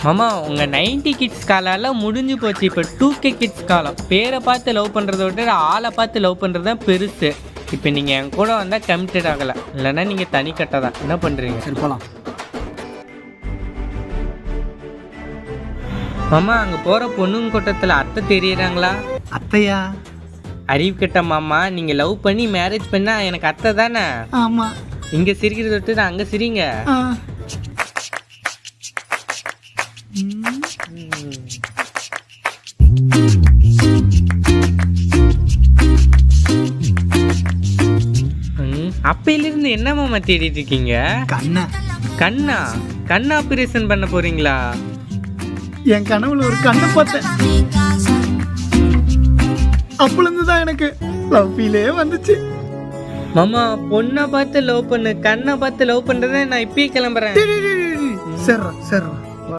மாமா உங்க 90 கிட்ஸ் காலம் முடிஞ்சு போச்சு. இப்போ 2K கிட்ஸ் காலம். பேரை பார்த்து லவ் பண்றதை விட ஆளை பார்த்து லவ் பண்றது தான் பெருசு. இப்போ நீங்க என் கூட வந்தா கமிட்டட் ஆகல, இல்லைன்னா நீங்க தனி கட்டை தான். என்ன பண்றீங்க? சரி போலாம். மாமா அங்க போற பொண்ணுங்க கூட்டத்துல அத்தை தெரியறாங்களா? அத்தையா? அறிவு கட்ட மாமா, நீங்க லவ் பண்ணி மேரேஜ் பண்ணா எனக்கு அத்தை தானே. ஆமா. இங்க சிரிக்கிறத விட்டு அங்க சிரிங்க. அப்பையிலிருந்து என்ன மாமா தேடிட்டு இருக்கீங்க? கண்ணா ஆபரேஷன் பண்ண போறீங்களா? என் கனவுல ஒரு கண்ணை பார்த்தேன். அப்பல இருந்து தான் எனக்கு லவ் ஃபீலே வந்துச்சு. மாமா பொண்ணை பார்த்து லவ் பண்ணு, கண்ணை பார்த்து லவ் பண்றதை நான் இப்பயே கிளம்புறேன். சரி.